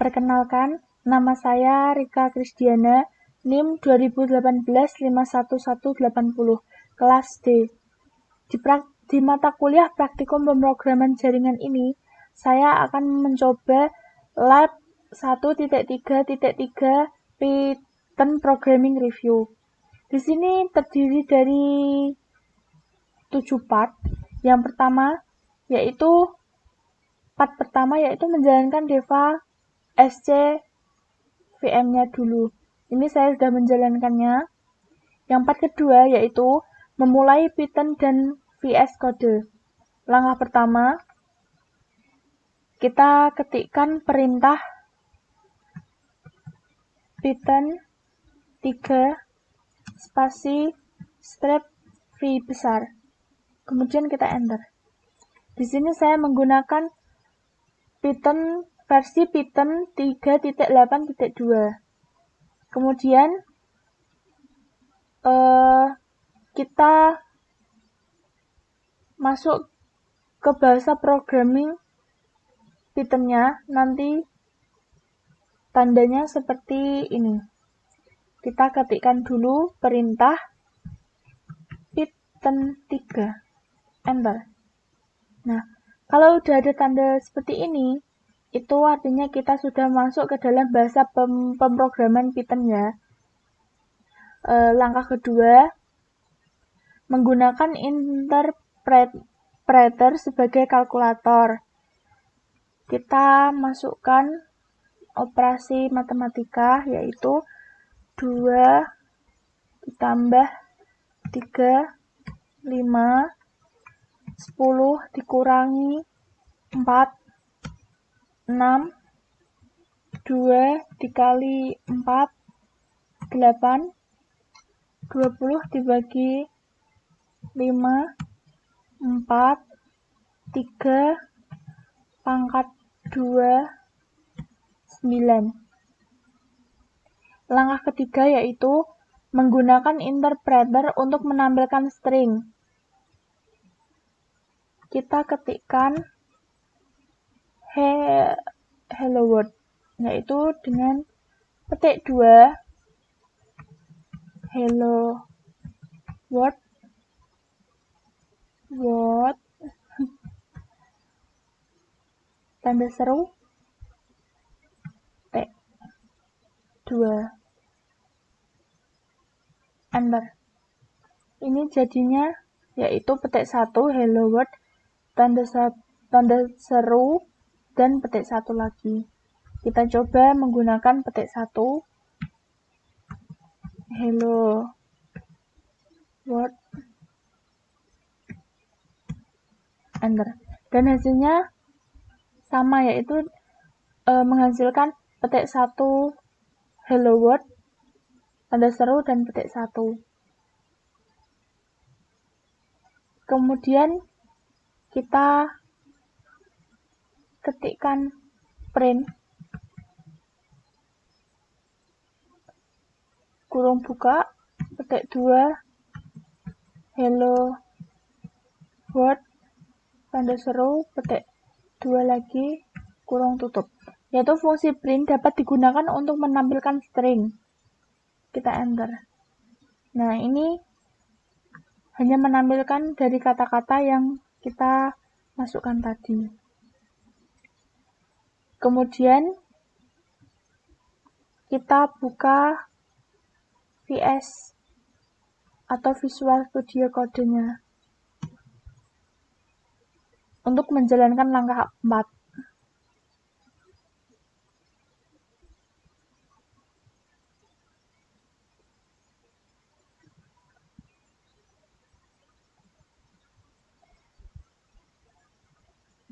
Perkenalkan, nama saya Rika Krisdiana, NIM 2018-51180, kelas D. Di mata kuliah praktikum pemrograman jaringan ini, saya akan mencoba lab 1.3.3 Python Programming Review. Di sini terdiri dari 7 part. Yang pertama yaitu menjalankan Deva SC VM-nya dulu. Ini saya sudah menjalankannya. Yang part kedua yaitu memulai Python dan VS Code. Langkah pertama, kita ketikkan perintah Python 3 spasi strip V besar. Kemudian kita enter. Di sini saya menggunakan Python versi Python 3.8.2. Kemudian kita masuk ke bahasa programming Python-nya, nanti tandanya seperti ini. Kita ketikkan dulu perintah Python 3, enter. Nah, kalau udah ada tanda seperti ini, itu artinya kita sudah masuk ke dalam bahasa pemrograman Python ya. Langkah kedua, menggunakan interpreter sebagai kalkulator. Kita masukkan operasi matematika, yaitu 2 ditambah 3, 5, 10 dikurangi 4, 6, 2 dikali 4, 8, 20 dibagi 5, 4, 3, pangkat 2, 9. Langkah ketiga yaitu menggunakan interpreter untuk menampilkan string. Kita ketikkan hello world, yaitu dengan petik 2 hello world tanda seru petik 2 enter. Ini jadinya yaitu petik 1 hello world tanda seru dan petik 1 lagi. Kita coba menggunakan petik 1 hello world enter. Dan hasilnya sama, yaitu menghasilkan petik 1 hello world tanda seru dan petik 1. Kemudian kita ketikkan print kurung buka petik 2 hello world tanda seru petik 2 lagi kurung tutup. Yaitu fungsi print dapat digunakan untuk menampilkan string. Kita enter. Nah, ini hanya menampilkan dari kata-kata yang kita masukkan tadi. Kemudian kita buka VS atau Visual Studio Code-nya untuk menjalankan langkah 4.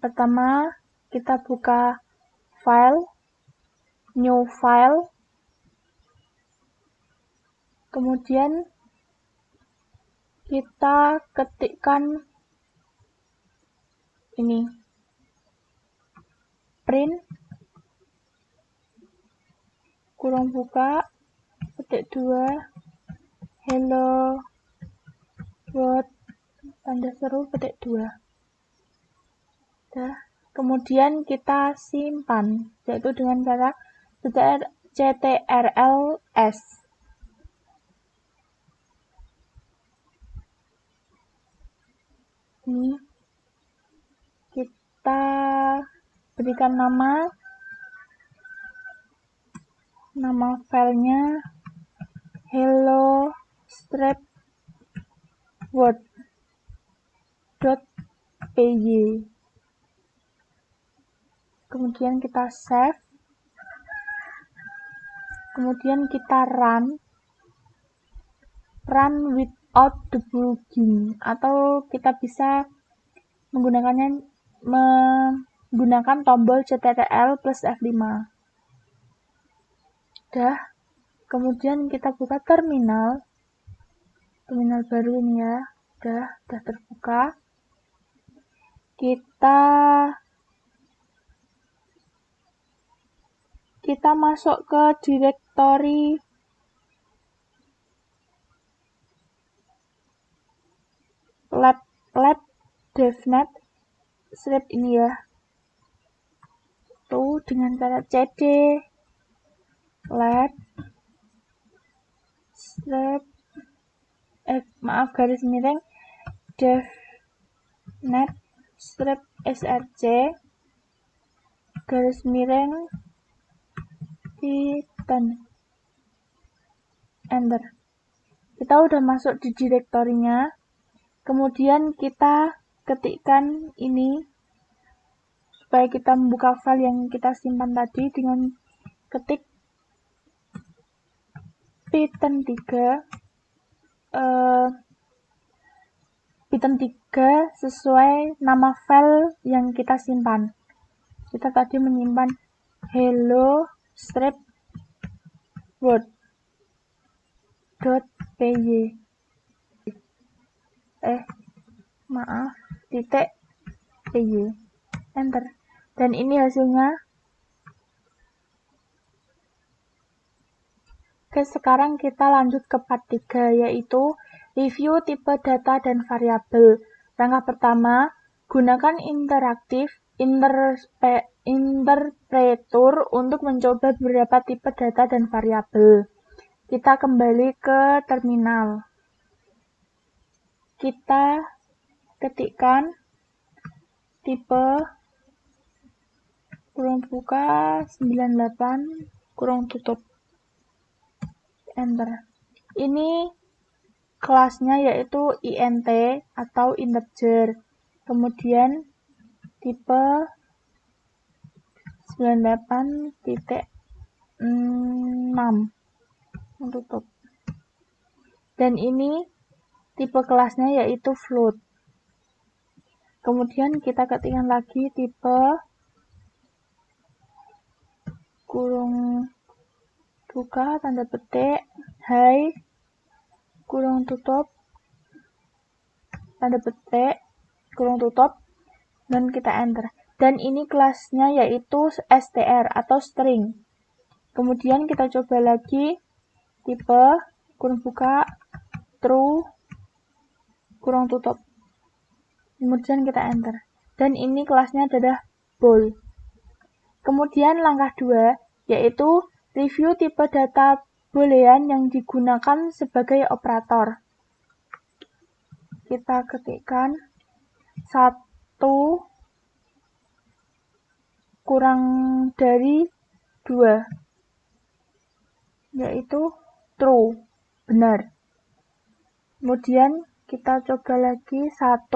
Pertama, kita buka file, new file, kemudian kita ketikkan ini, print, kurung buka, petik 2, hello world, tanda seru, petik 2. Kemudian kita simpan, yaitu dengan cara ctrls. Ini kita berikan nama filenya hello strip word.py. Kemudian kita save, kemudian kita run without debugging, atau kita bisa menggunakan tombol ctrl plus F5. Kemudian kita buka terminal baru ini ya, udah terbuka. Kita masuk ke direktori lab devnet strip ini ya, tuh dengan cara cd lab strip garis miring devnet strip src garis miring Python, enter. Kita udah masuk di direktorinya. Kemudian kita ketikkan ini supaya kita membuka file yang kita simpan tadi dengan ketik Python 3 sesuai nama file yang kita simpan. Kita tadi menyimpan hello strip word.py .py, enter. Dan ini hasilnya. Oke, sekarang kita lanjut ke part 3, yaitu review tipe data dan variabel. Langkah pertama, gunakan interpretur untuk mencoba beberapa tipe data dan variabel. Kita kembali ke terminal. Kita ketikkan tipe kurung buka 98 kurung tutup, enter. Ini kelasnya yaitu int atau integer. Kemudian tipe 98.6 tutup. Dan ini tipe kelasnya yaitu float. Kemudian kita ketikkan lagi tipe kurung buka tanda petik hai kurung tutup tanda petik kurung tutup, dan kita enter. Dan ini kelasnya yaitu str atau string. Kemudian kita coba lagi tipe kurung buka true kurung tutup, kemudian kita enter. Dan ini kelasnya adalah bool. Kemudian langkah 2 yaitu review tipe data boolean yang digunakan sebagai operator. Kita ketikkan 1 kurang dari 2, yaitu true, benar. Kemudian kita coba lagi 1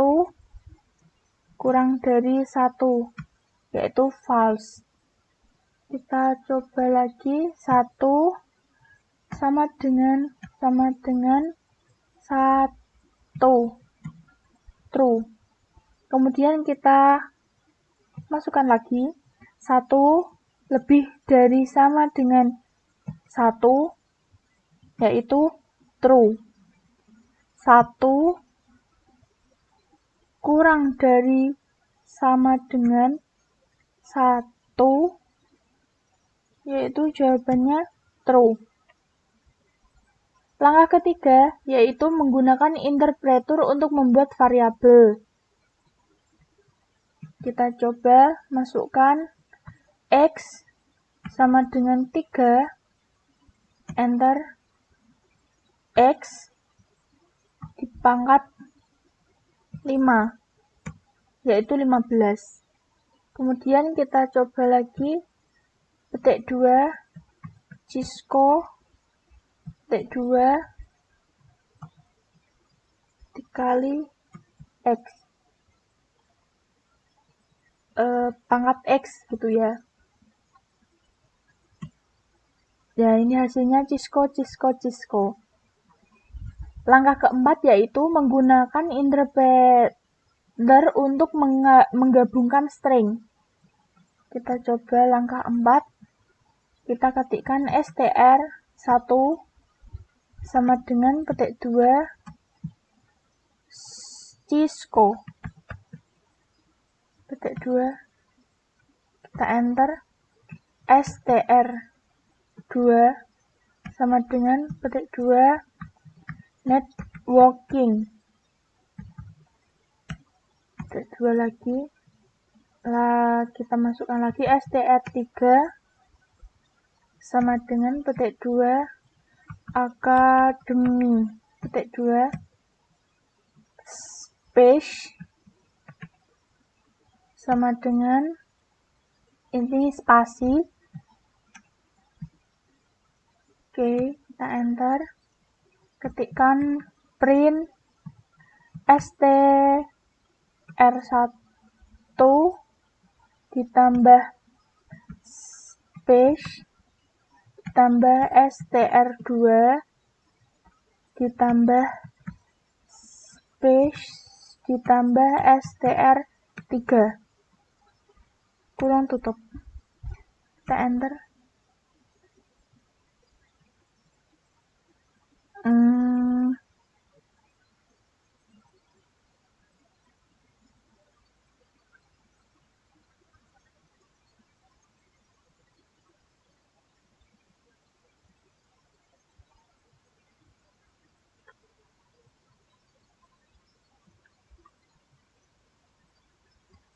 kurang dari 1, yaitu false. Kita coba lagi 1 sama dengan 1, true. Kemudian kita masukkan lagi 1 lebih dari sama dengan 1, yaitu true. 1 kurang dari sama dengan 1, yaitu jawabannya true. Langkah ketiga yaitu menggunakan interpretur untuk membuat variabel. Kita coba masukkan X sama dengan 3, enter, X dipangkat 5, yaitu 15. Kemudian kita coba lagi, petik 2, Cisco, petik 2, dikali X. Pangkat X gitu ya. Ya, ini hasilnya Cisco. Langkah keempat yaitu menggunakan interpreter untuk menggabungkan string. Kita coba langkah 4. Kita ketikkan str1 sama dengan petik 2 Cisco. Petik 2, kita enter, str2 sama dengan petik 2 networking. Petik 2 lagi, kita masukkan lagi str3 sama dengan petik 2 academy. Petik 2 space sama dengan ini spasi. Oke, kita enter, ketikkan print str1 ditambah space ditambah str2 ditambah space ditambah str3 kurung tutup. Kita enter.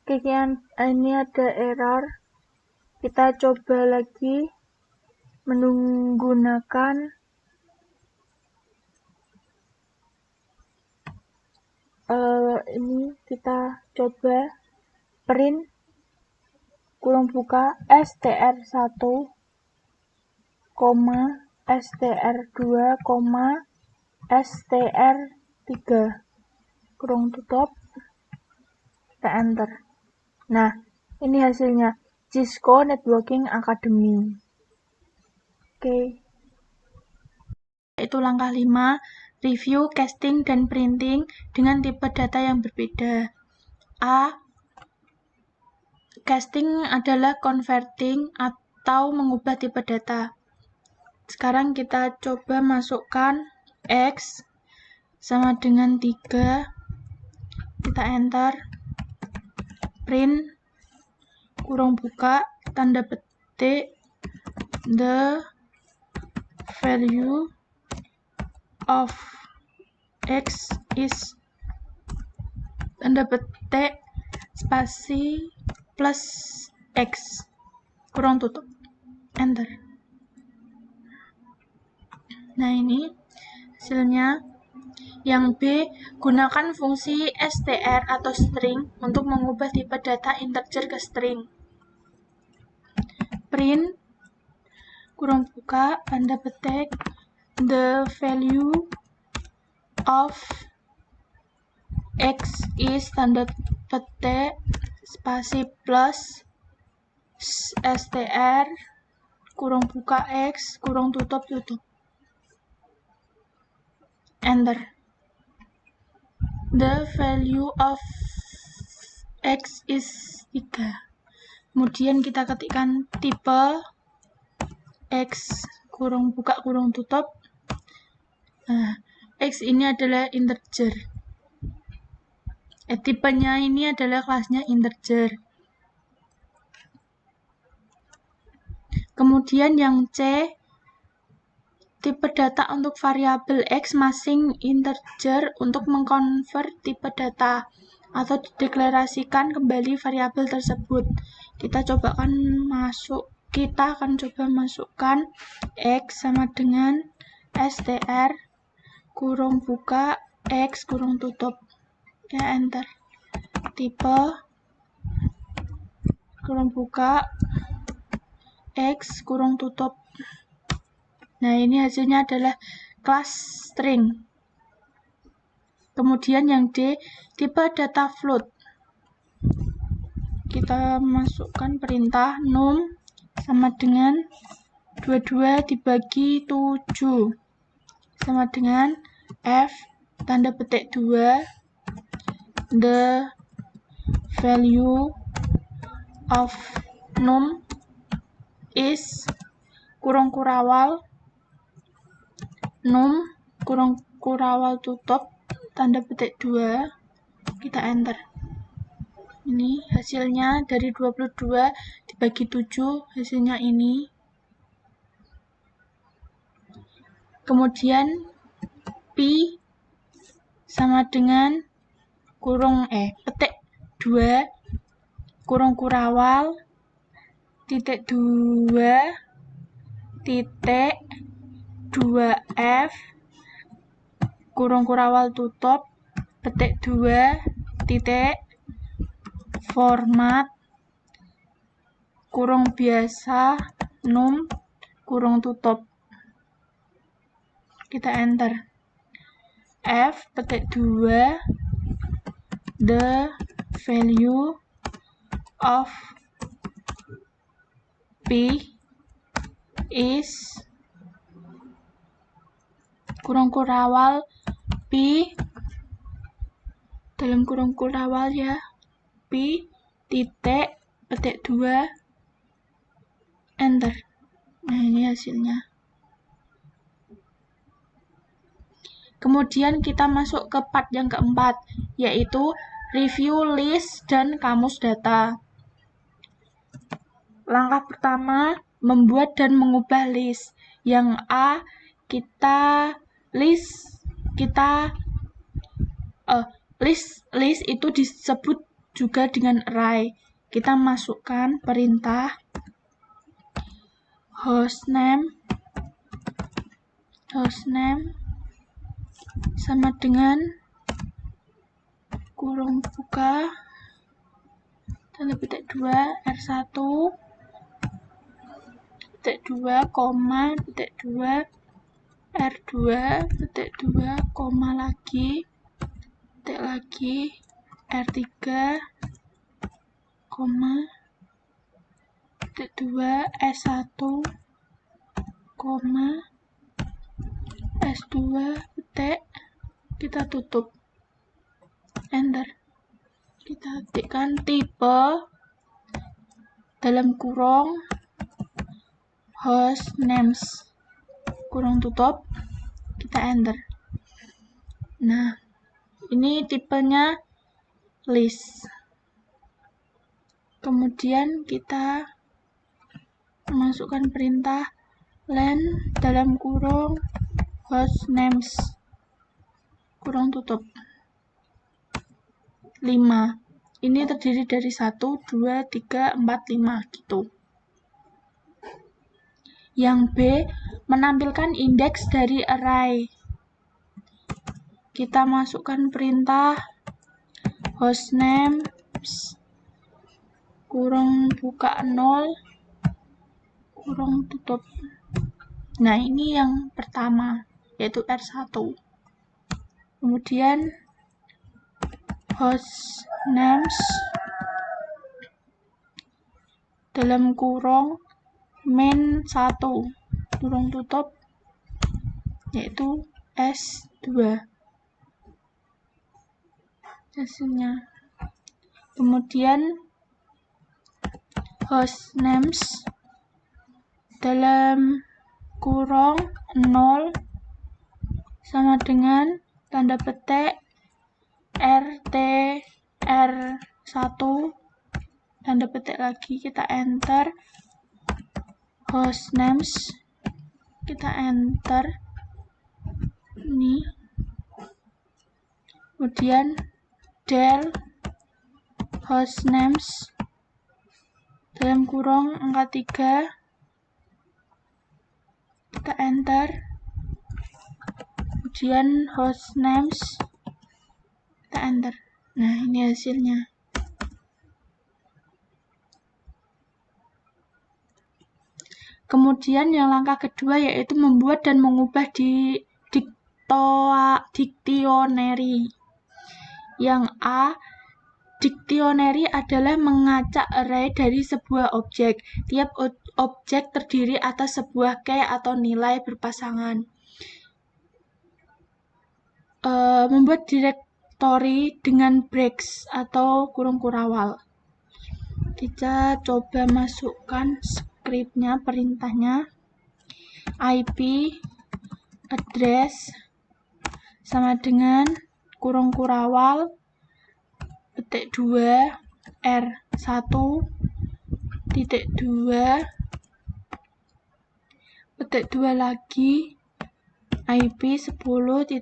Ini ada error. Kita coba lagi menggunakan ini kita coba print kurung buka str1, str2, str3 kurung tutup. Kita enter. Nah, ini hasilnya Cisco Networking Academy. Oke. Itu langkah 5, review, casting, dan printing dengan tipe data yang berbeda. A. Casting adalah converting atau mengubah tipe data. Sekarang kita coba masukkan X sama dengan 3. Kita enter. Print kurung buka tanda petik the value of X is tanda petik spasi plus X kurung tutup, enter. Nah, ini hasilnya. Yang B, gunakan fungsi str atau string untuk mengubah tipe data integer ke string. Print kurung buka tanda petik the value of X is tanda petik spasi plus str kurung buka X kurung tutup, enter. The value of X is 3. Kemudian kita ketikkan tipe X kurung buka kurung tutup. Nah, X ini adalah integer. Tipenya ini adalah kelasnya integer. Kemudian yang C, tipe data untuk variabel X masing integer untuk mengkonvert tipe data. atau dideklarasikan kembali variabel tersebut. Kita akan coba masukkan X sama dengan str kurung buka X kurung tutup. Ya, enter. Tipe kurung buka X kurung tutup. Nah, ini hasilnya adalah kelas string. Kemudian yang D, tipe data float. Kita masukkan perintah num sama dengan 22 dibagi 7 sama dengan F tanda petik 2 the value of num is kurung kurawal num kurung kurawal tutup tanda petik 2. Kita enter. Ini hasilnya dari 22 dibagi 7, hasilnya ini. Kemudian Pi sama dengan petik 2 kurung kurawal titik 2 titik 2F kurung kurawal tutup petik 2 titik format kurung biasa num kurung tutup. Kita enter. F petik 2 the value of P is kurung kurawal P dalam kurung kurawal ya P titik petik 2 enter. Nah, ini hasilnya. Kemudian kita masuk ke part yang keempat, yaitu review list dan kamus data. Langkah pertama, membuat dan mengubah list. Yang A, list itu disebut juga dengan array. Kita masukkan perintah hostname sama dengan kurung buka tanda petik 2 R1 petik 2 koma petik 2 R2 petik 2 koma lagi petik lagi R3 koma petik 2 S1 koma S2 petik, kita tutup, enter. Kita ketikkan tipe dalam kurung host names kurung tutup, kita enter. Nah, ini tipenya list. Kemudian kita masukkan perintah len dalam kurung host names kurung tutup 5. Ini terdiri dari 1, 2, 3, 4, 5 gitu. Yang B, menampilkan indeks dari array. Kita masukkan perintah hostnames kurung buka 0 kurung tutup. Nah, ini yang pertama, yaitu R1. Kemudian hostnames dalam kurung main 1 kurung tutup, yaitu S2 hasilnya. Kemudian hostnames dalam kurung 0 sama dengan tanda petik RT R1 tanda petik lagi, kita enter. Hostnames kita enter ini. Kemudian del hostnames dalam kurung angka 3, kita enter, kemudian hostnames, kita enter. Nah, ini hasilnya. Kemudian yang langkah kedua yaitu membuat dan mengubah di dictionary. Yang A, dictionary adalah mengacak array dari sebuah objek. Tiap objek terdiri atas sebuah key atau nilai berpasangan. Membuat directory dengan breaks atau kurung kurawal. Kita coba masukkan scriptnya, perintahnya. IP address sama dengan kurung kurawal petik 2 R1 titik 2 petik 2 lagi IP 10.1.1.1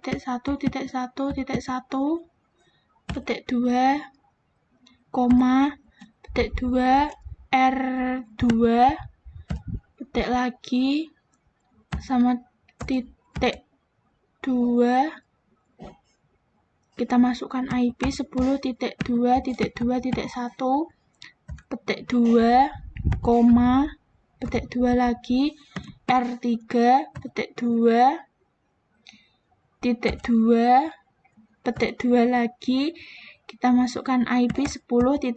petik 2 koma petik 2 R2 petik lagi sama titik 2, kita masukkan IP 10.2.2.1 petik 2 koma petik 2 lagi R3 petik 2 titik 2 petik 2 lagi, kita masukkan IP 10.3.3.1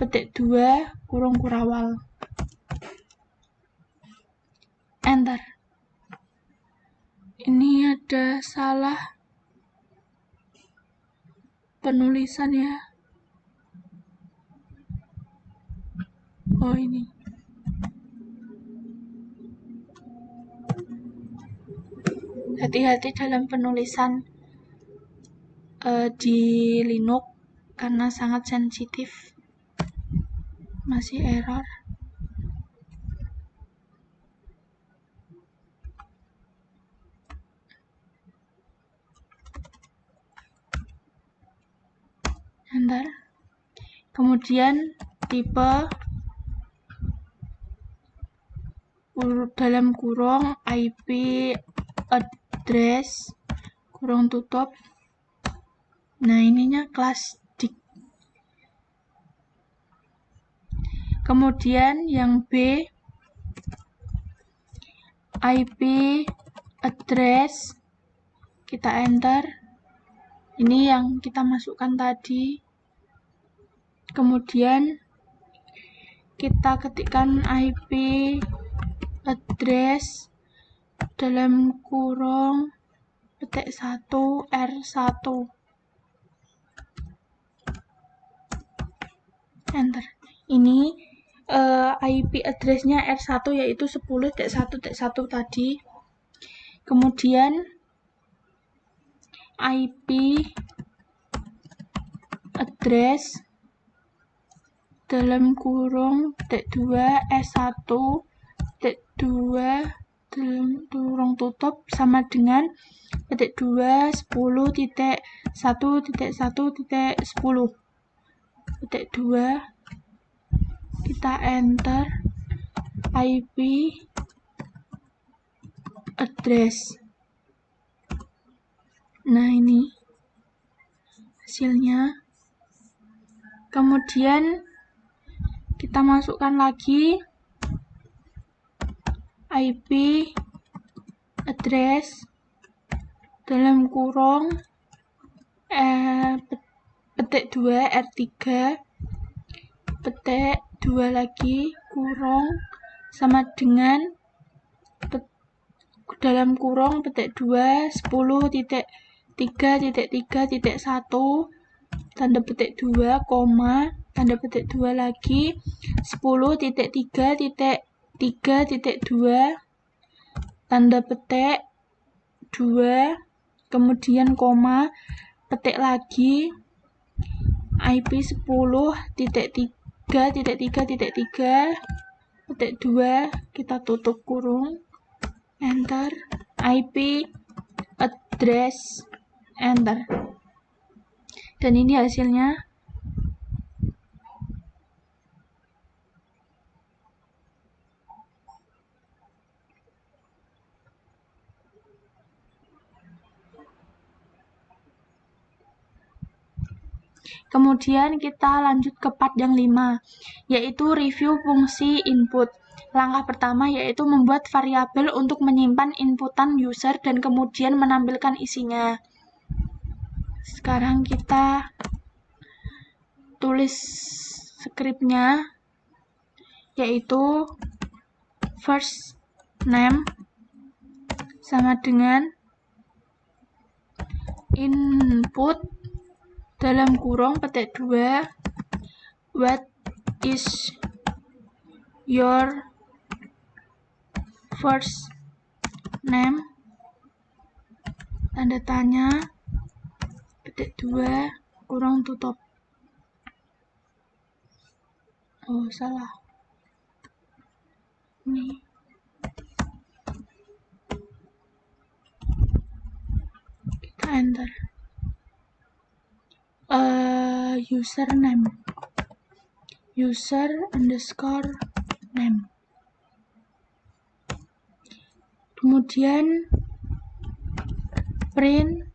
petik 2 kurung kurawal. Enter. Ini ada salah penulisan ya. Oh, ini. Hati-hati dalam penulisan di Linux karena sangat sensitif. Masih error. Enter. Kemudian tipe dalam kurung IP address kurung tutup. Nah, ininya kelas dict. Kemudian yang B IP address, kita enter. Ini yang kita masukkan tadi. Kemudian kita ketikkan IP address dalam kurung petik 1 R1. Enter. Ini IP address-nya R1 yaitu 10.1.1 tadi. Kemudian IP address dalam kurung petik 2 S1 petik 2 dalam kurung tutup sama dengan petik 2 10.1.1.10 petik 2, kita enter IP address. Nah, ini hasilnya. Kemudian kita masukkan lagi IP address dalam kurung petik 2 R3 petik 2 lagi kurung sama dengan dalam kurung petik 2 10.3.3.1 tanda petik 2 koma tanda petik 2 lagi 10.3.3.2 tanda petik 2 kemudian koma petik lagi IP 10.3.3.3 petik 2, kita tutup kurung, enter, IP address, enter. Dan ini hasilnya. Kemudian kita lanjut ke part yang 5, yaitu review fungsi input. Langkah pertama yaitu membuat variabel untuk menyimpan inputan user dan kemudian menampilkan isinya. Sekarang kita tulis skripnya, yaitu first name sama dengan input dalam kurung petik 2 what is your first name tanda tanya petik 2 kurung tutup. Oh salah, ini kita enter username user underscore name, kemudian print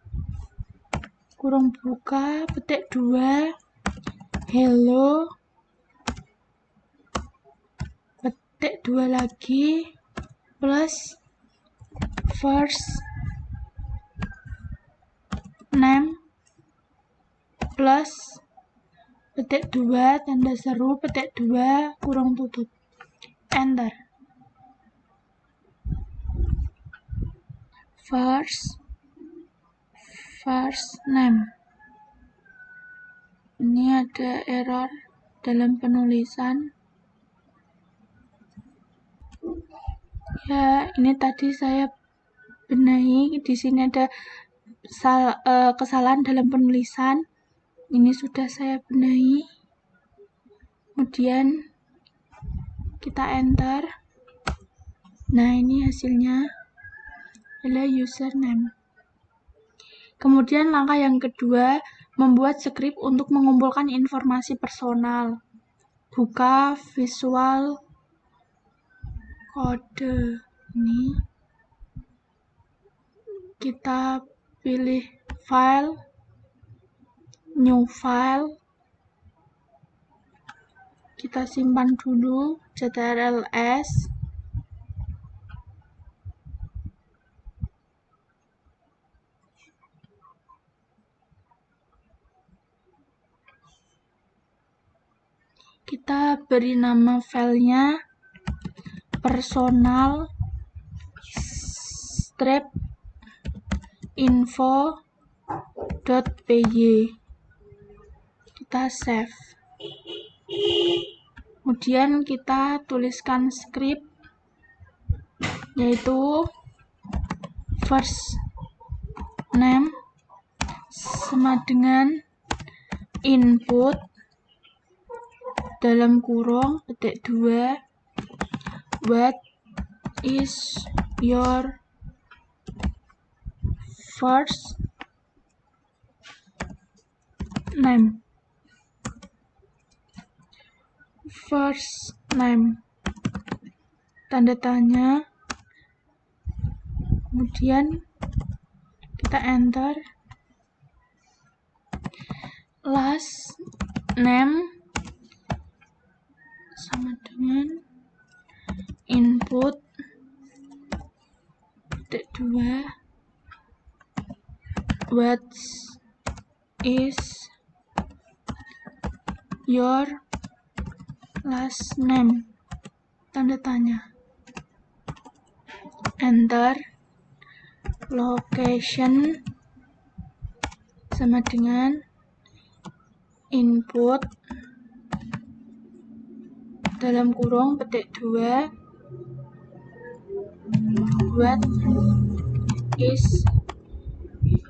kurung buka petik 2 hello petik 2 lagi plus first name plus petik 2 tanda seru petik 2 kurung tutup, enter. First name, ini ada error dalam penulisan ya, ini tadi saya benahi, di sini ada kesalahan dalam penulisan, ini sudah saya benahi. Kemudian kita enter. Nah, ini hasilnya adalah username. Kemudian langkah yang kedua, membuat skrip untuk mengumpulkan informasi personal. Buka Visual Code. Ini kita pilih file, new file. Kita simpan dulu ctrls. Kita beri nama filenya personal strip info.py. Kita save. Kemudian kita tuliskan skrip, yaitu first name sama dengan input dalam kurung petik 2 what is your first name tanda tanya, kemudian kita enter. Last name sama dengan input petik 2 what is your last name tanda tanya, enter. Location sama dengan input dalam kurung petik 2 what is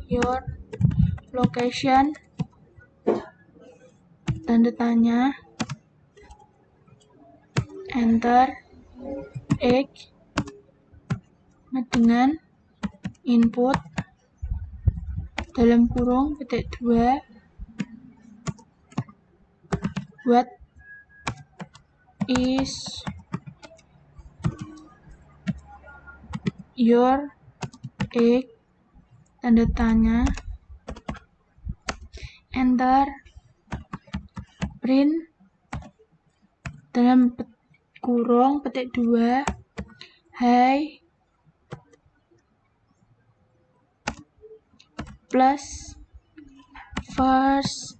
your location tanda tanya, enter. X dengan input dalam kurung petik 2 what is your age, tanda tanya, enter, print dalam kurung petik 2, hi plus first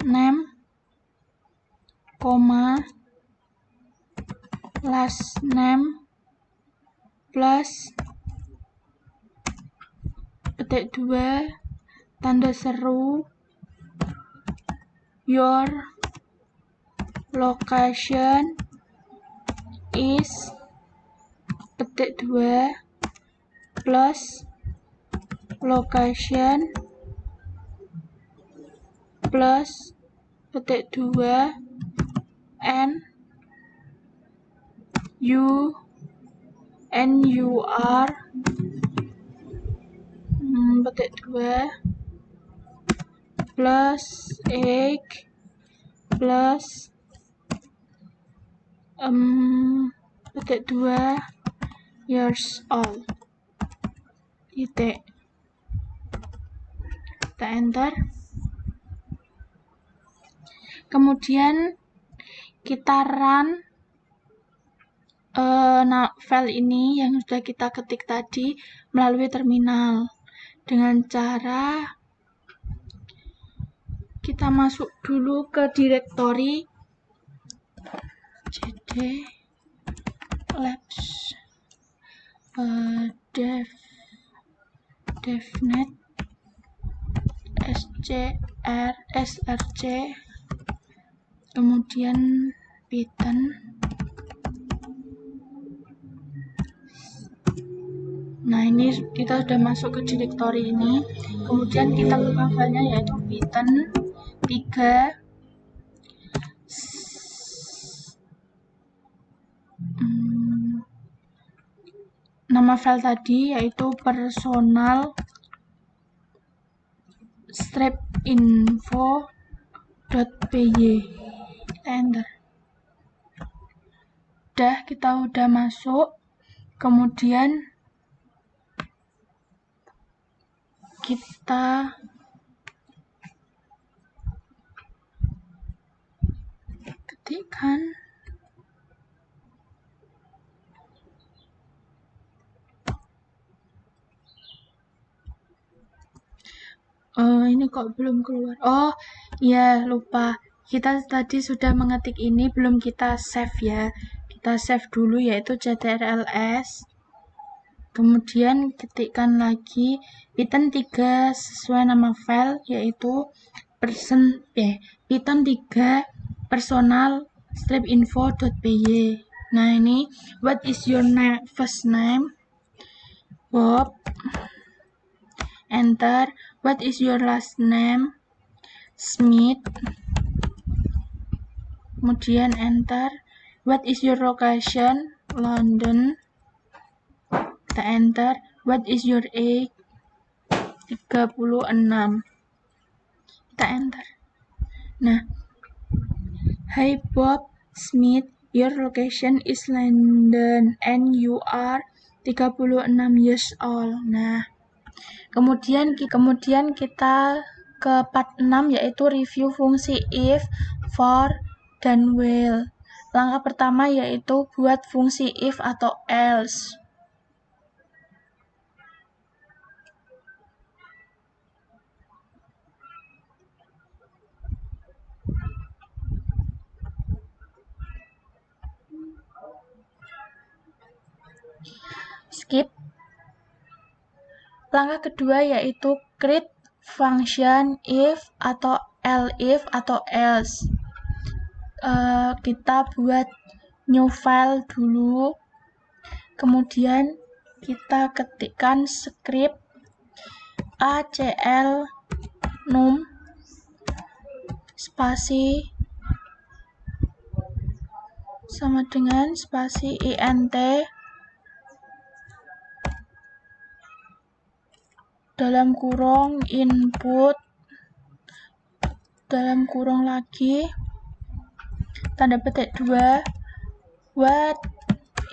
name, koma, last name plus petik 2 tanda seru, your location is petik 2 plus location plus petik 2 and you are petik 2 plus age plus petik 2 years old, titik, kita enter. Kemudian kita run file ini yang sudah kita ketik tadi melalui terminal dengan cara kita masuk dulu ke direktori cd labs devnet src, kemudian Python, nah ini kita sudah masuk ke direktori ini. Kemudian kita buka filenya yaitu Python 3 nama file tadi yaitu personal info.py, kita enter. Kita udah masuk. Kemudian kita ketikkan ini kok belum keluar. Oh ya, lupa, kita tadi sudah mengetik ini, belum kita save ya. Kita save dulu yaitu ctrls, kemudian ketikkan lagi Python 3 sesuai nama file yaitu Python 3 personal info.py. Nah ini, what is your first name? Bob, enter. What is your last name? Smith, kemudian enter. What is your location? London, kita enter. What is your age? 36, kita enter. Nah, hi Bob Smith, your location is London and you are 36 years old. Nah, kemudian kita ke part 6 yaitu review fungsi if, for, dan while. Langkah pertama yaitu buat fungsi if atau else. Skip. Langkah kedua yaitu create function if atau elif atau else. Kita buat new file dulu, kemudian kita ketikkan script acl num spasi sama dengan spasi int dalam kurung input dalam kurung lagi, tanda petik 2, what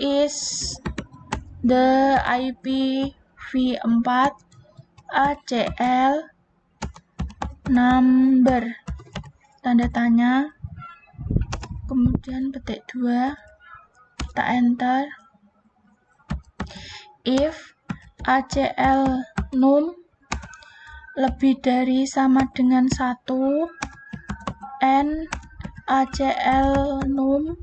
is the IPv4 ACL number, tanda tanya, kemudian petik 2, kita enter. If ACL num lebih dari sama dengan 1 and ACL num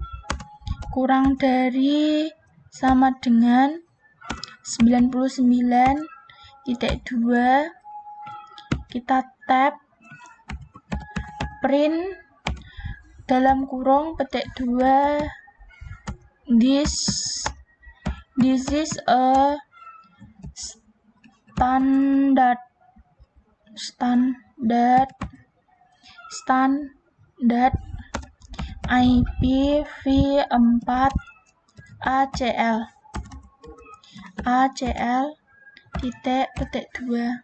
kurang dari sama dengan 99.2, kita tab print dalam kurung petik 2, this is a standard IPv4 ACL titik petik 2,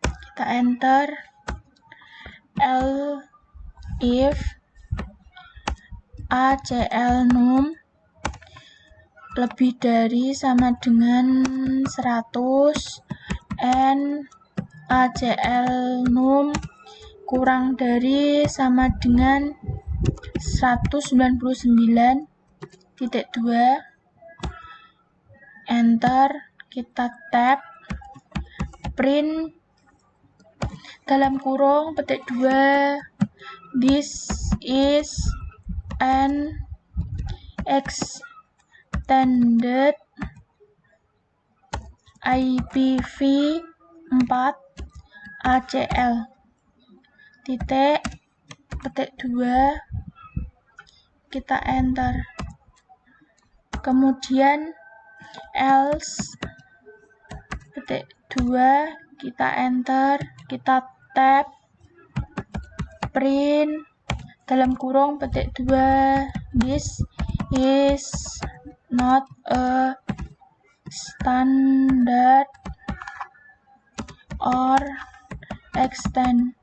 kita enter. If ACL num lebih dari sama dengan 100 and ACL num kurang dari sama dengan 199.2, enter, kita tab print dalam kurung petik 2, this is an extended IPv4 ACL titik petik 2, kita enter. Kemudian else petik 2, kita enter, kita tab print dalam kurung petik 2, this is not a standard or extend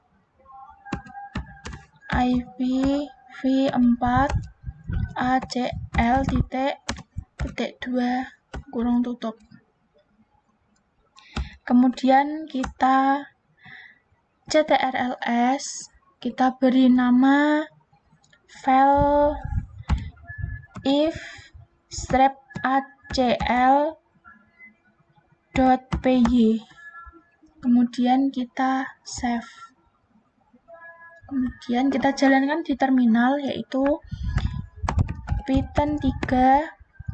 IPv4 ACL titik petik 2 kurung tutup. Kemudian kita ctrls, kita beri nama file if-acl.py, kemudian kita save. Kemudian kita jalankan di terminal, yaitu Python 3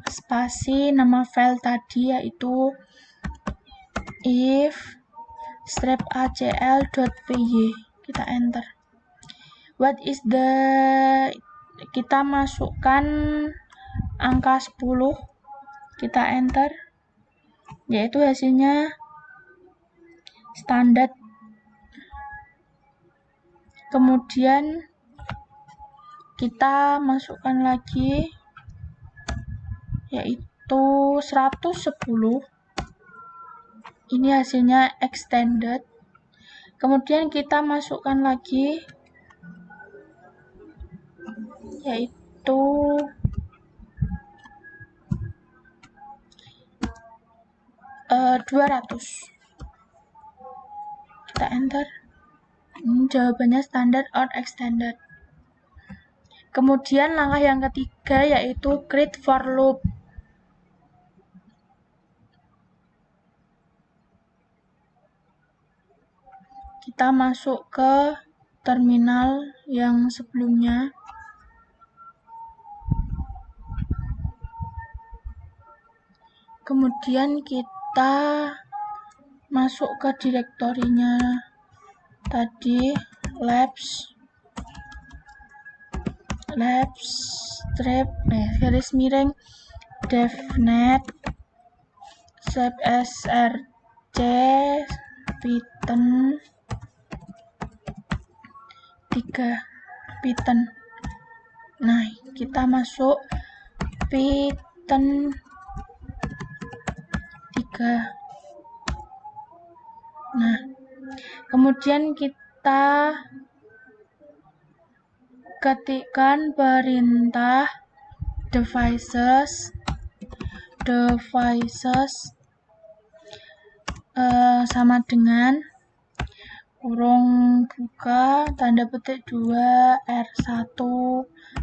spasi nama file tadi, yaitu if-acl.py, kita enter. What is the, kita masukkan angka 10, kita enter, yaitu hasilnya standar. Kemudian kita masukkan lagi, yaitu 110, ini hasilnya extended. Kemudian kita masukkan lagi, yaitu 200, kita enter. Ini jawabannya standard or extended. Kemudian langkah yang ketiga, yaitu create for loop. Kita masuk ke terminal yang sebelumnya. Kemudian kita masuk ke direktorinya tadi, labs garis miring devnet src Python 3 Python. Nah, kita masuk Python 3. Nah, kemudian kita ketikkan perintah devices sama dengan kurung buka tanda petik 2 R1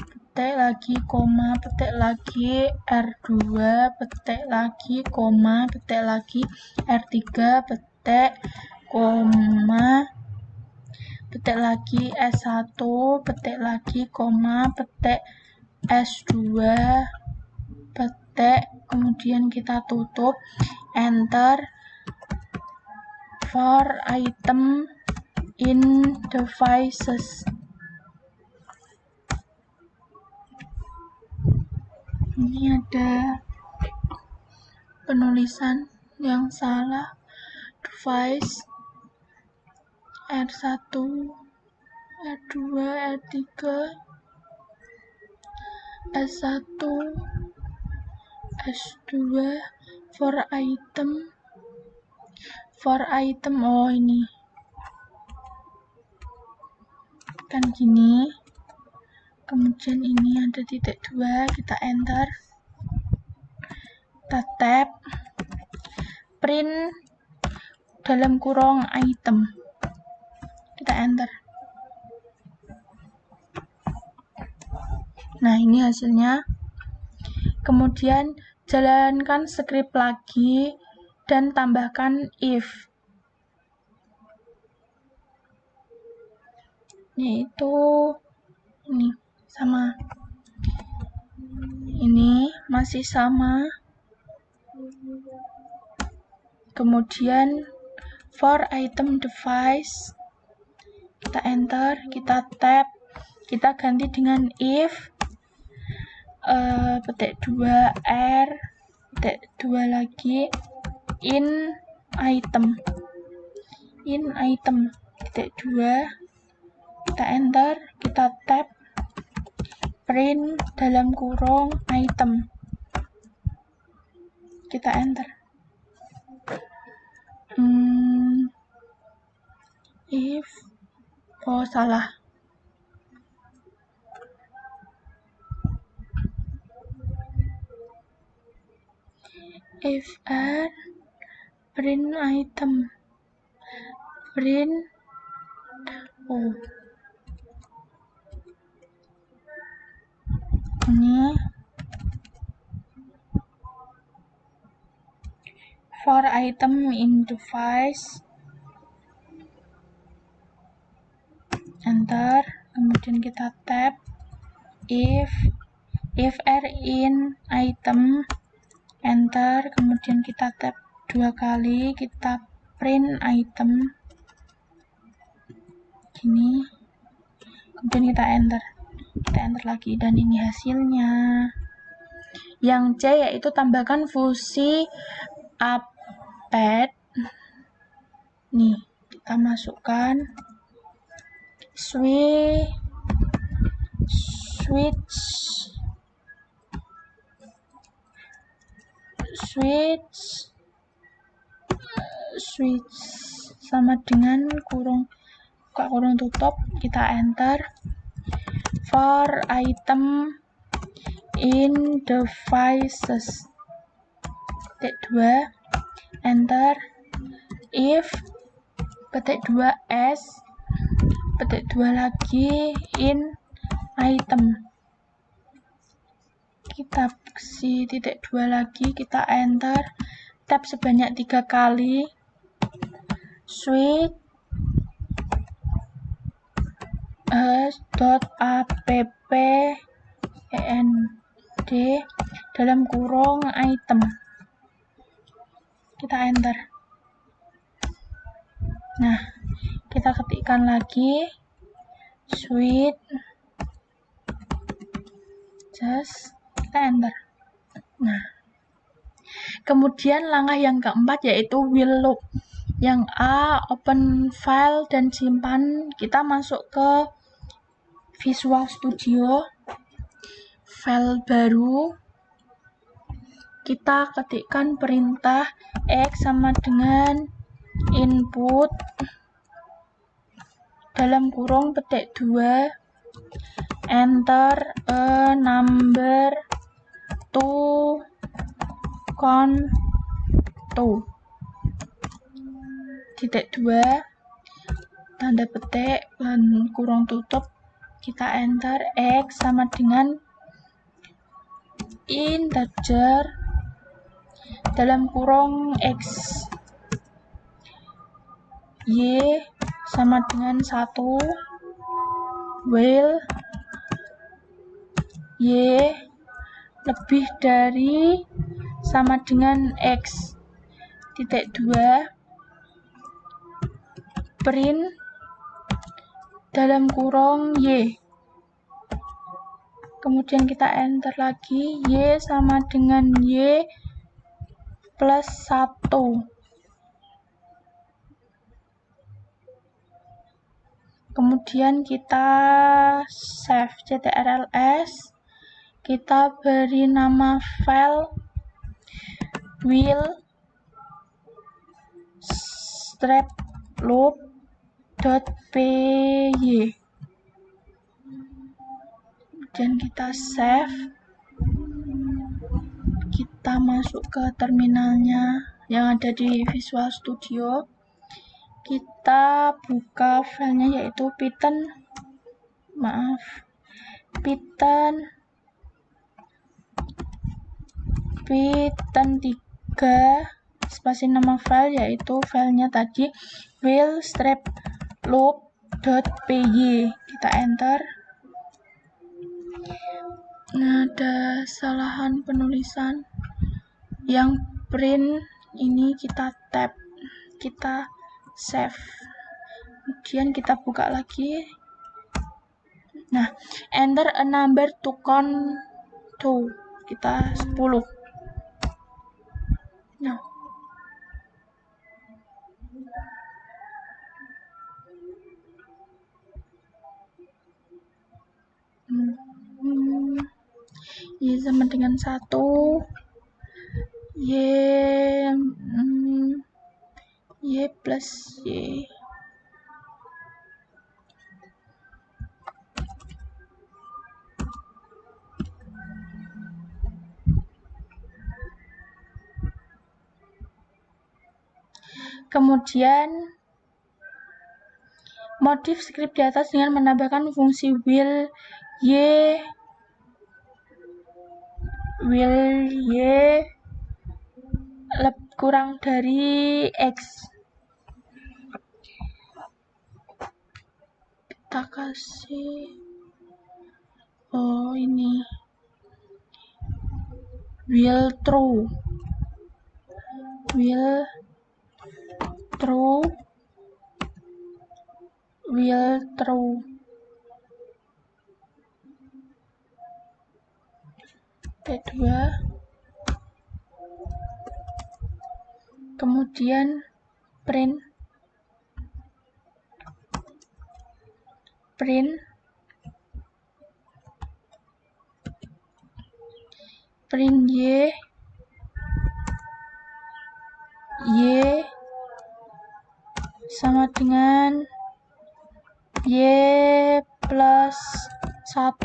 petik lagi koma petik lagi R2 petik lagi koma petik lagi R3 petik koma petik lagi S1 petik lagi koma petik S2 petik kemudian kita tutup enter for item in devices. Ini ada penulisan yang salah. Device R1 R2 R3 S1 S2 for item oh ini kan gini, kemudian ini ada titik 2, kita enter, kita tab print dalam kurung item, kita enter. Nah ini hasilnya. Kemudian jalankan script lagi dan tambahkan if, yaitu ini sama, ini masih sama. Kemudian for item device, kita enter, kita tab, kita ganti dengan if petik 2 R petik 2 lagi in item petik 2, kita enter, kita tab print dalam kurung item, kita enter. If salah, if R print item print ini for item in device, enter, kemudian kita tab if R in item, enter, kemudian kita tab 2 kali, kita print item gini, kemudian kita enter lagi, dan ini hasilnya. Yang C yaitu tambahkan fungsi append. Nih kita masukkan switch sama dengan kurung buka kurung tutup, kita enter for item in devices petik 2, enter, if petik 2 S petik 2 lagi in item, kita kasih titik 2 lagi, kita enter, tab sebanyak 3 kali, switch .append dalam kurung item, kita enter. Nah kita ketikkan lagi switch kita enter. Nah kemudian langkah yang keempat yaitu while loop. Yang A, open file dan simpan, kita masuk ke Visual Studio, file baru, kita ketikkan perintah X sama dengan input dalam kurung petik 2 enter a number to count to titik 2 tanda petik dan kurung tutup, kita enter x sama dengan integer dalam kurung x, y sama dengan 1, while y lebih dari sama dengan x, titik 2 print dalam kurung y, kemudian kita enter lagi y sama dengan y plus 1, kemudian kita save ctrls, kita beri nama file will strap loop.py, kemudian kita save, kita masuk ke terminalnya yang ada di Visual Studio, kita buka filenya yaitu Python 3 spasi nama file yaitu filenya tadi will strap loop.py, kita enter. Nah, ada kesalahan penulisan yang print ini, kita tab, kita save, kemudian kita buka lagi. Nah, enter a number to count to, kita 10. Nah, y sama dengan 1, y plus y, kemudian modif script di atas dengan menambahkan fungsi will y kurang dari x, kita kasih ini will true T2, kemudian print y sama dengan y plus 1,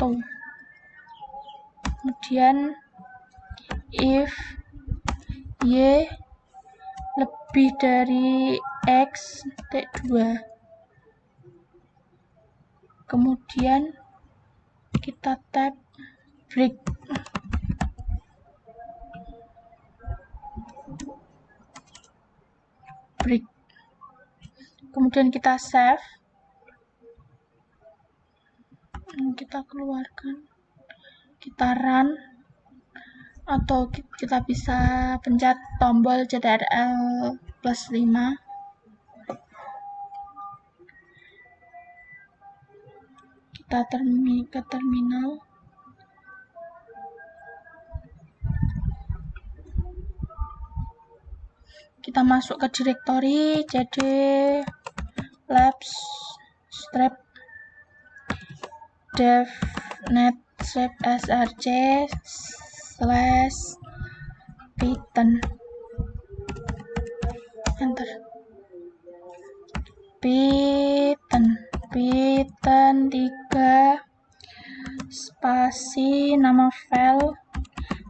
kemudian if y lebih dari x T2, kemudian kita tab break, kemudian kita save, kita keluarkan, kita run, atau kita bisa pencet tombol ctrl plus 5. Kita ke terminal, kita masuk ke direktori cd labs strap dev net src / python, enter Python. Python 3 spasi nama file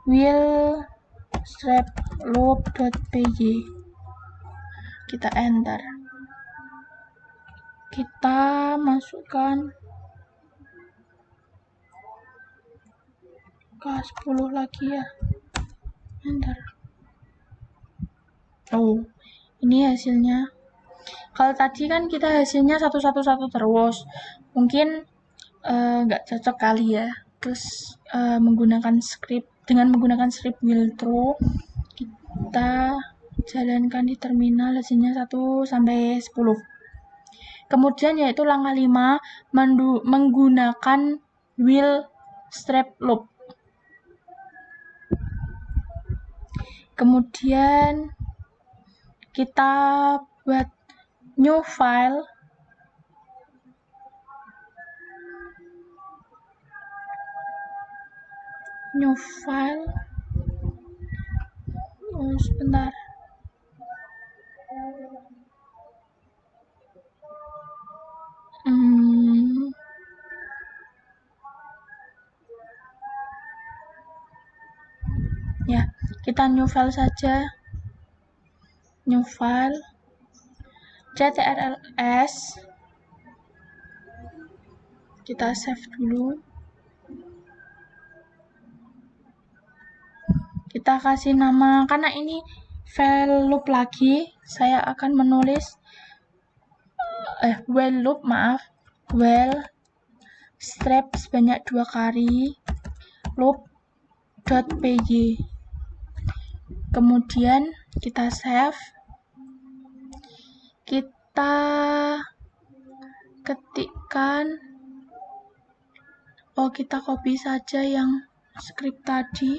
will strap loop.py. Kita enter. Kita masukkan K10 lagi ya. Enter. Oh, ini hasilnya. Kalau tadi kan kita hasilnya satu-satu terus, mungkin nggak cocok kali ya. Terus dengan menggunakan script will true, kita jalankan di terminal hasilnya 1 sampai 10. Kemudian yaitu langkah 5, menggunakan will strap loop. Kemudian kita buat new file. Oh, sebentar. Ya, kita new file saja. New file ctrls, kita save dulu. Kita kasih nama, karena ini file loop lagi, saya akan menulis while loop, while strap sebanyak 2 kali loop.py. Kemudian kita save. Kita ketikkan, kita copy saja yang script tadi.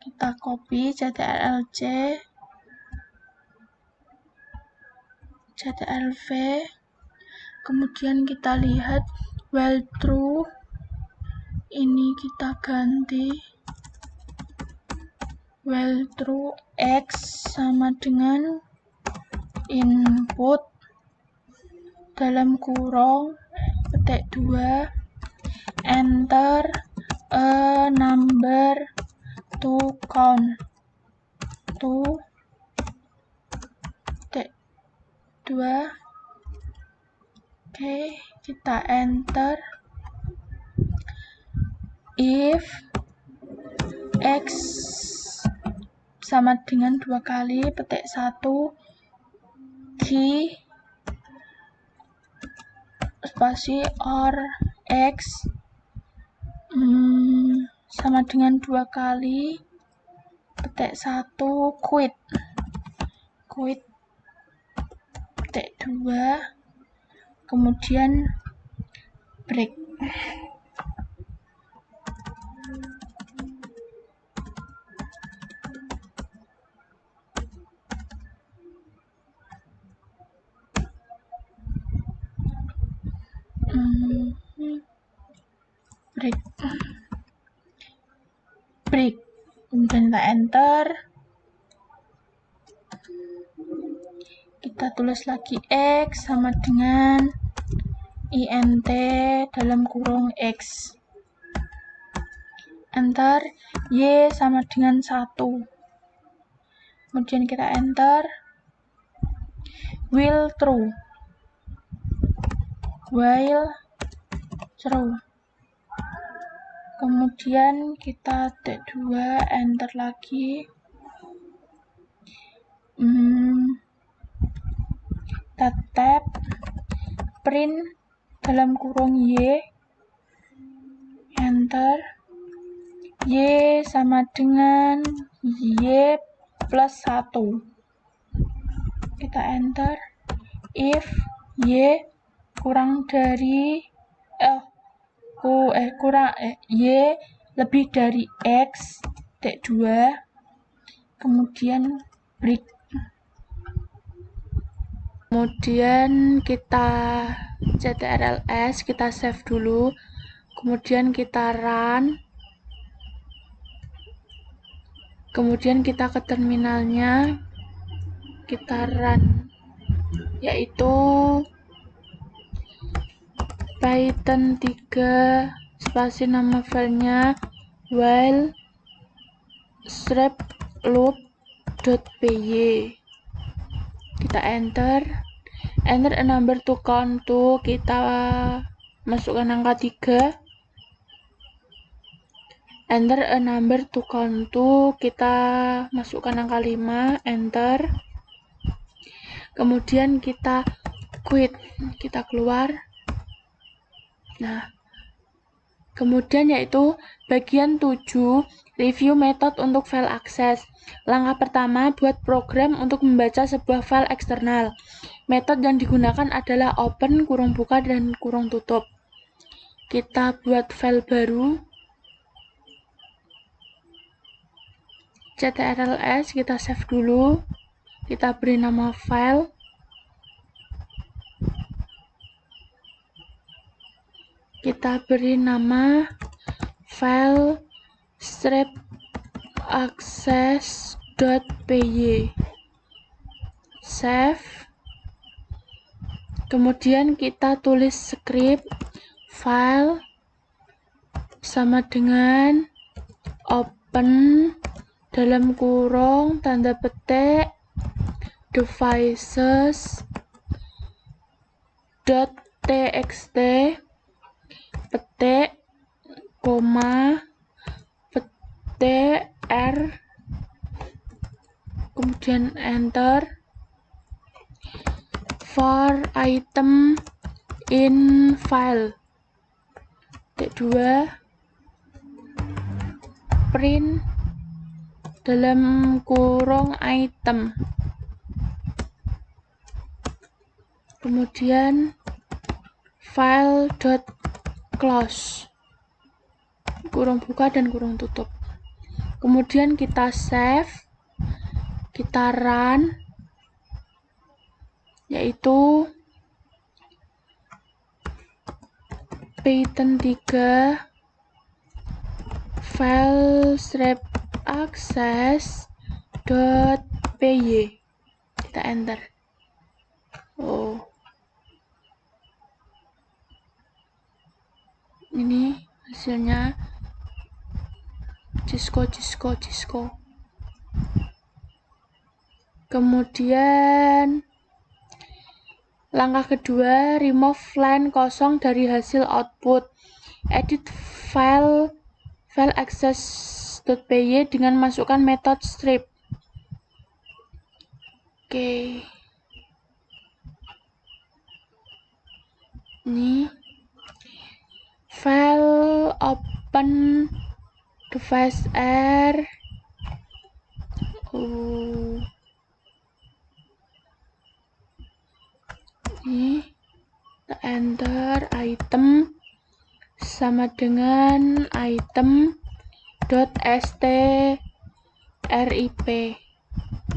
Kita copy ctrl+v, kemudian kita lihat while true, ini kita ganti while true x sama dengan input dalam kurung petik 2 enter a number to count to petik 2. Oke, kita enter. If x sama dengan 2 kali petik 1 key spasi or x sama dengan 2 kali petik 1 quit petik 2, kemudian break. Break. Kemudian kita enter. Kita tulis lagi x sama dengan int dalam kurung x. Enter. Y sama dengan 1. Kemudian kita enter. While true. Kemudian kita T2, enter lagi. Kita tab print dalam kurung y, enter. Y sama dengan y plus 1. Kita enter. If y kurang dari y lebih dari x T2, kemudian break. Kemudian kita ctrls, kita save dulu, kemudian kita run. Kemudian kita ke terminalnya, kita run, yaitu Python 3 spasi nama filenya while loop.py. Kita enter a number to count to, kita masukkan angka 3. Enter a number to count to, kita masukkan angka 5, enter. Kemudian kita quit, kita keluar. Nah, kemudian yaitu bagian 7, review method untuk file akses. Langkah pertama, buat program untuk membaca sebuah file eksternal. Metode yang digunakan adalah open, kurung buka, dan kurung tutup. Kita buat file baru. ctrls, kita save dulu. Kita beri nama file. Kita beri nama file /access.py. Save. Kemudian kita tulis script file sama dengan open dalam kurung tanda petik devices.txt petik koma petik r, kemudian enter. For item in file, titik 2, print dalam kurung item, kemudian file.close, kurung buka dan kurung tutup. Kemudian kita save, kita run, yaitu Python 3 file /access.py. Kita enter. Oh, ini hasilnya Cisco. Kemudian langkah kedua, remove line kosong dari hasil output. Edit file access.py dengan masukkan metode strip. Oke. Ini file open device r. Ini enter item sama dengan item.strip,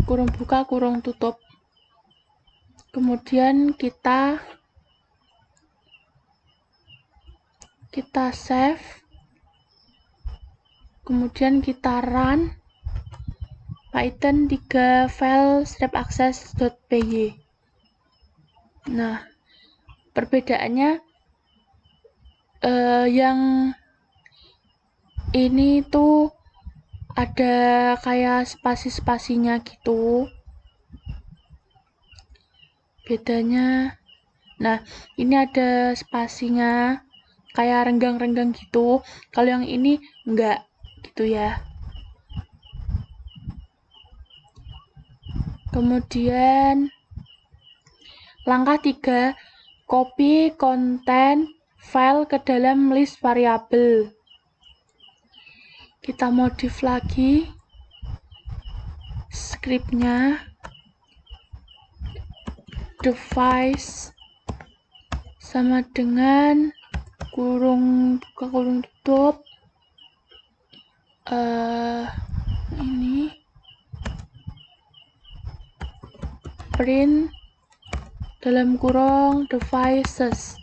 kurung buka kurung tutup. Kemudian kita save, kemudian kita run Python 3 file /access.py. Nah, perbedaannya yang ini tuh ada kayak spasi-spasinya gitu. Bedanya, nah ini ada spasinya kayak renggang-renggang gitu. Kalau yang ini enggak gitu ya. Kemudian langkah 3, copy konten file ke dalam list variabel. Kita modif lagi scriptnya, device sama dengan kurung buka kurung tutup, ini print dalam kurung devices.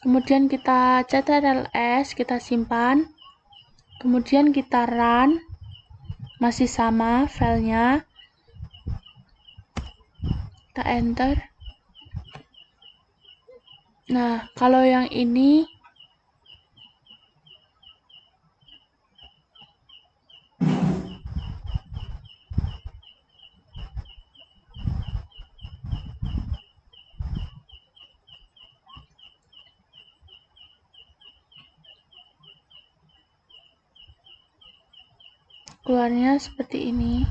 Kemudian kita ctrls, kita simpan, kemudian kita run, masih sama filenya, kita enter. Nah, kalau yang ini keluarnya seperti ini.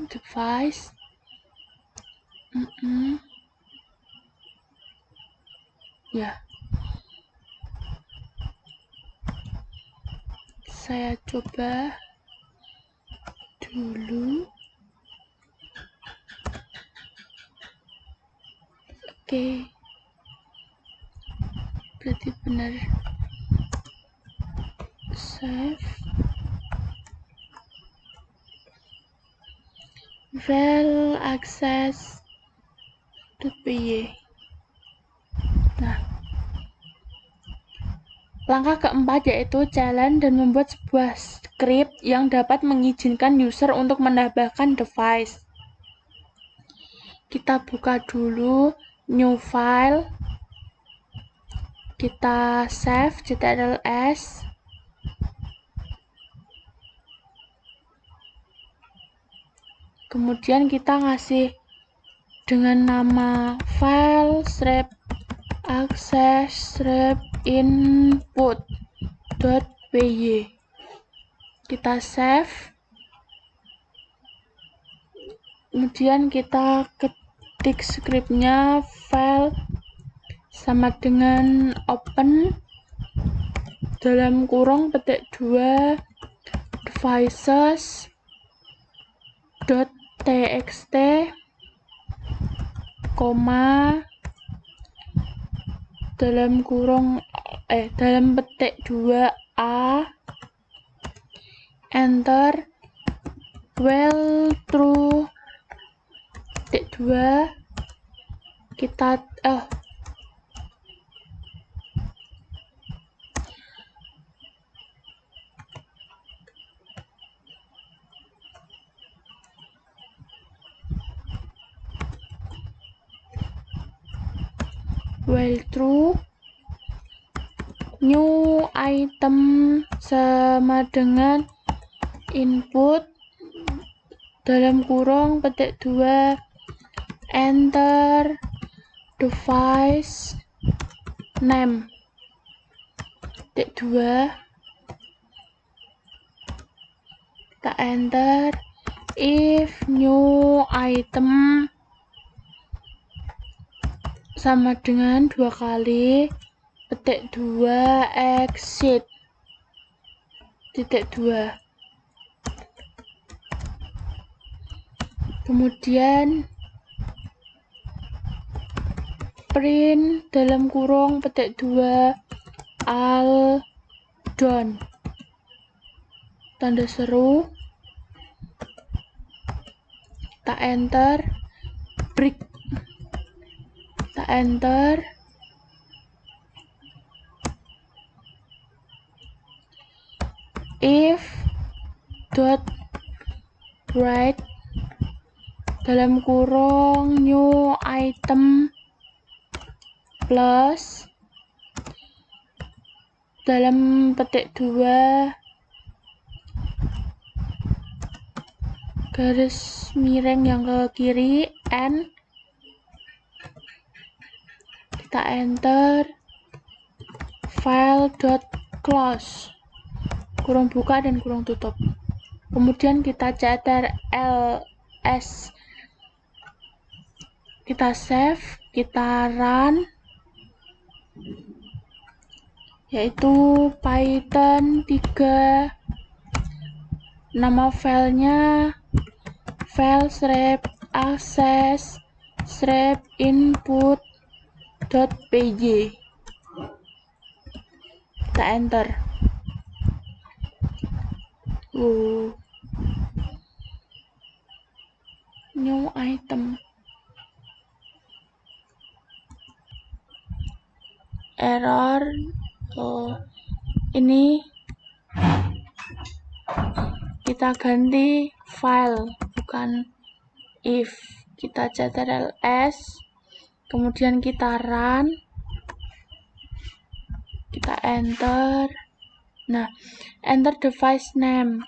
Device. Ya. Saya coba dulu. Oke. Berarti benar. Save. File access .py. Nah, langkah keempat yaitu jalan dan membuat sebuah script yang dapat mengizinkan user untuk menambahkan device. Kita buka dulu new file, kita save ctrls, kemudian kita ngasih dengan nama file strap access strap input.py. Kita save, kemudian kita ketik scriptnya file sama dengan open dalam kurung petik 2 devices.txt, dalam kurung dalam petik 2a, enter, while true petik 2 kita while true new item sama dengan input dalam kurung petik 2 enter device name petik 2, kita enter. If new item sama dengan 2 kali petik 2 exit titik 2, kemudian print dalam kurung petik 2 all done tanda seru, kita enter. Break, kita enter. If dot write dalam kurung new item plus dalam petik 2 garis miring yang ke kiri n, kita enter. File.close kurung buka dan kurung tutup, kemudian kita ctrls, kita save, kita run, yaitu Python 3, nama filenya file strap access strap input.py, kita enter. New item. error. Ini kita ganti file, bukan if. Kita ctrls, kemudian kita run, kita enter. Nah, enter device name,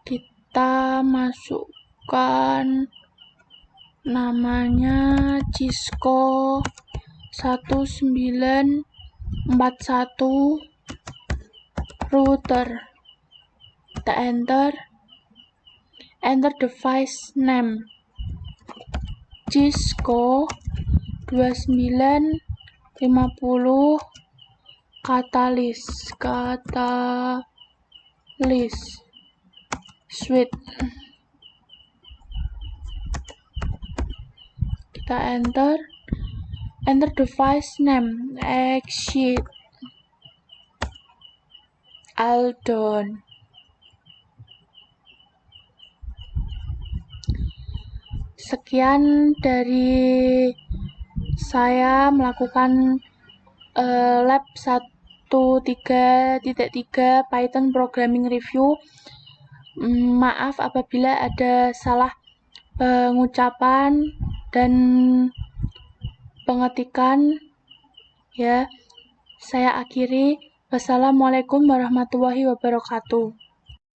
kita masukkan namanya Cisco 1941 router. Kita enter device name Cisco 2950 Catalyst switch. Kita enter device name Exit Aldon. Sekian dari saya melakukan lab 1.3.3 Python Programming Review. Maaf apabila ada salah pengucapan dan pengetikan, ya. Saya akhiri. Wassalamualaikum warahmatullahi wabarakatuh.